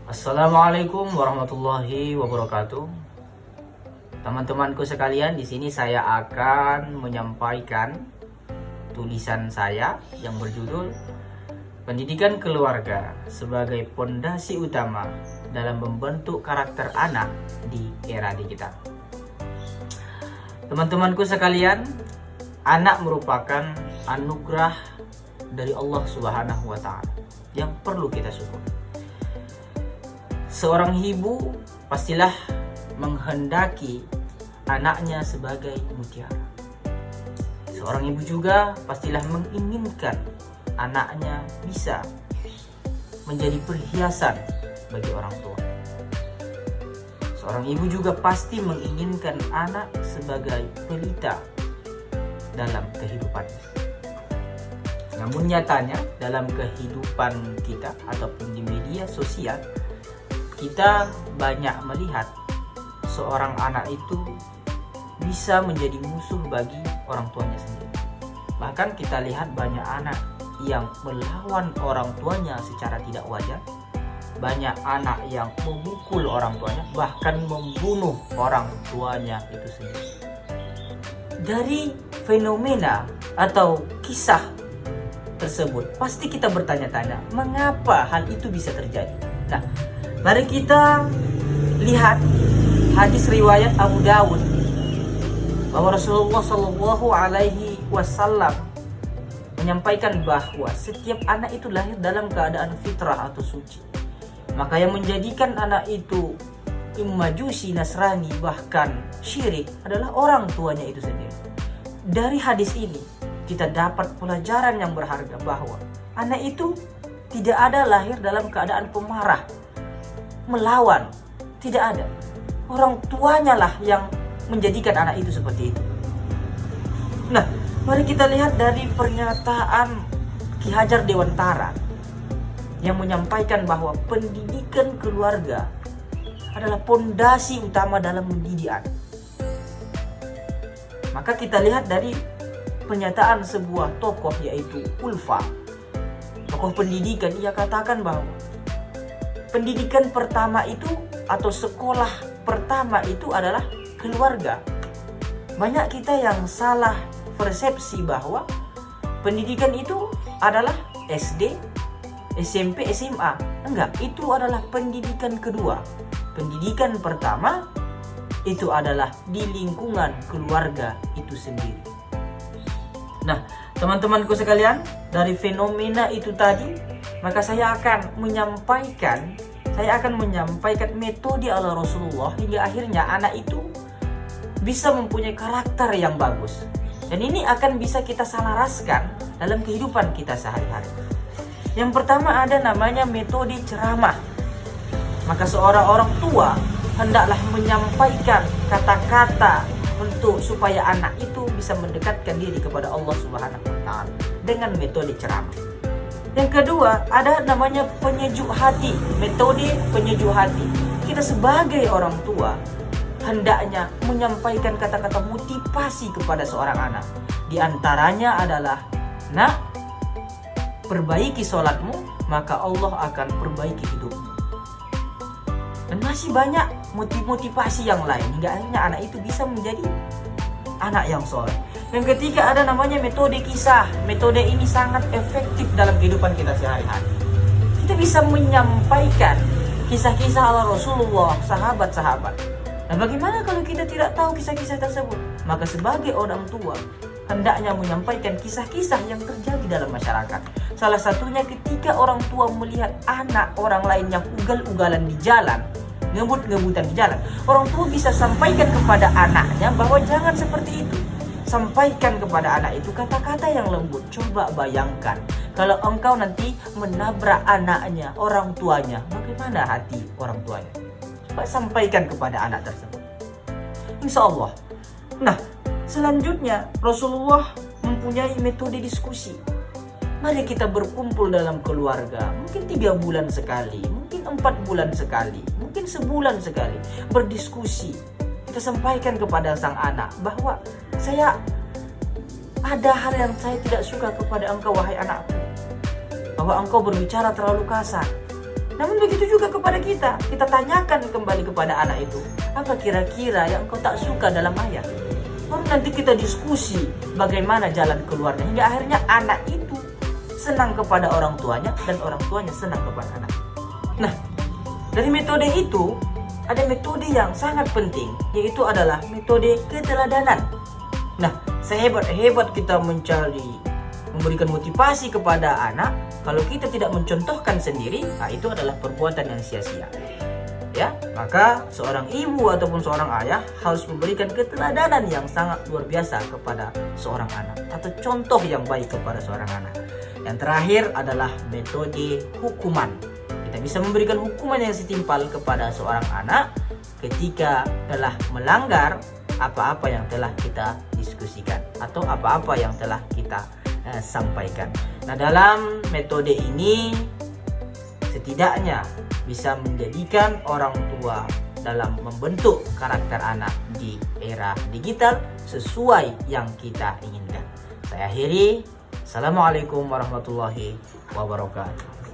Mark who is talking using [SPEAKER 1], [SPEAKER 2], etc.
[SPEAKER 1] Assalamualaikum warahmatullahi wabarakatuh. Teman-temanku sekalian, di sini saya akan menyampaikan tulisan saya yang berjudul Pendidikan Keluarga sebagai pondasi utama dalam membentuk karakter anak di era digital. Teman-temanku sekalian, anak merupakan anugerah dari Allah Subhanahu wa Ta'ala yang perlu kita syukuri. Seorang ibu pastilah menghendaki anaknya sebagai mutiara. Seorang ibu juga pastilah menginginkan anaknya bisa menjadi perhiasan bagi orang tua. Seorang ibu juga pasti menginginkan anak sebagai pelita dalam kehidupannya. Namun nyatanya dalam kehidupan kita ataupun di media sosial, kita banyak melihat seorang anak itu bisa menjadi musuh bagi orang tuanya sendiri. Bahkan kita lihat banyak anak yang melawan orang tuanya secara tidak wajar. Banyak anak yang memukul orang tuanya, bahkan membunuh orang tuanya itu sendiri. Dari fenomena atau kisah tersebut, pasti kita bertanya-tanya, mengapa hal itu bisa terjadi? Nah, mari kita lihat hadis riwayat Abu Dawud bahwa Rasulullah Shallallahu Alaihi Wasallam menyampaikan bahwa setiap anak itu lahir dalam keadaan fitrah atau suci. Maka yang menjadikan anak itu Majusi, Nasrani, bahkan syirik adalah orang tuanya itu sendiri. Dari hadis ini kita dapat pelajaran yang berharga bahwa anak itu tidak ada lahir dalam keadaan pemarah, melawan, tidak ada. Orang tuanya lah yang menjadikan anak itu seperti itu. Nah, mari kita lihat dari pernyataan Ki Hajar Dewantara yang menyampaikan bahwa pendidikan keluarga adalah pondasi utama dalam mendidik anak. Maka kita lihat dari pernyataan sebuah tokoh yaitu Ulfa, tokoh pendidikan. Ia katakan bahwa pendidikan pertama itu atau sekolah pertama itu adalah keluarga. Banyak kita yang salah persepsi bahwa pendidikan itu adalah SD, SMP, SMA. Enggak, itu adalah pendidikan kedua. Pendidikan pertama itu adalah di lingkungan keluarga itu sendiri. Nah, teman-temanku sekalian, dari fenomena itu tadi, maka saya akan menyampaikan metode ala Rasulullah hingga akhirnya anak itu bisa mempunyai karakter yang bagus. Dan ini akan bisa kita selaraskan dalam kehidupan kita sehari-hari. Yang pertama ada namanya metode ceramah. Maka seorang orang tua hendaklah menyampaikan kata-kata untuk supaya anak itu bisa mendekatkan diri kepada Allah Subhanahu wa Ta'ala dengan metode ceramah. Yang kedua, ada namanya penyejuk hati, metode penyejuk hati. Kita sebagai orang tua hendaknya menyampaikan kata-kata motivasi kepada seorang anak. Di antaranya adalah, "Nak, perbaiki sholatmu, maka Allah akan perbaiki hidupmu." Dan masih banyak motivasi yang lain hingga akhirnya anak itu bisa menjadi anak yang soleh. Yang ketiga ada namanya metode kisah. Metode ini sangat efektif dalam kehidupan kita sehari-hari. Kita bisa menyampaikan kisah-kisah ala Rasulullah, sahabat-sahabat. Nah, bagaimana kalau kita tidak tahu kisah-kisah tersebut? Maka sebagai orang tua hendaknya menyampaikan kisah-kisah yang terjadi dalam masyarakat. Salah satunya ketika orang tua melihat anak orang lain yang ugal-ugalan di jalan, ngebut-ngebutan di jalan, orang tua bisa sampaikan kepada anaknya bahwa jangan seperti itu. Sampaikan kepada anak itu kata-kata yang lembut. Coba bayangkan kalau engkau nanti menabrak anaknya, orang tuanya, bagaimana hati orang tuanya? Coba sampaikan kepada anak tersebut, insya Allah. Nah, selanjutnya Rasulullah mempunyai metode diskusi. Mari kita berkumpul dalam keluarga, mungkin 3 bulan sekali, mungkin 4 bulan sekali, mungkin sebulan sekali, berdiskusi. Kita sampaikan kepada sang anak bahwa saya ada hal yang saya tidak suka kepada engkau wahai anakku, bahwa engkau berbicara terlalu kasar. Namun begitu juga kepada kita. Kita tanyakan kembali kepada anak itu, apa kira-kira yang kau tak suka dalam ayah? Baru nanti kita diskusi bagaimana jalan keluarnya. Hingga akhirnya anak itu senang kepada orang tuanya dan orang tuanya senang kepada anak. Nah, dari metode itu ada metode yang sangat penting, yaitu adalah metode keteladanan. Nah, sehebat-hebat kita memberikan motivasi kepada anak, kalau kita tidak mencontohkan sendiri, nah itu adalah perbuatan yang sia-sia. Ya, maka seorang ibu ataupun seorang ayah harus memberikan keteladanan yang sangat luar biasa kepada seorang anak, atau contoh yang baik kepada seorang anak. Yang terakhir adalah metode hukuman. Kita bisa memberikan hukuman yang setimpal kepada seorang anak ketika telah melanggar apa-apa yang telah kita diskusikan atau apa-apa yang telah kita sampaikan. Nah, dalam metode ini setidaknya bisa menjadikan orang tua dalam membentuk karakter anak di era digital sesuai yang kita inginkan. Saya akhiri. Assalamualaikum warahmatullahi wabarakatuh.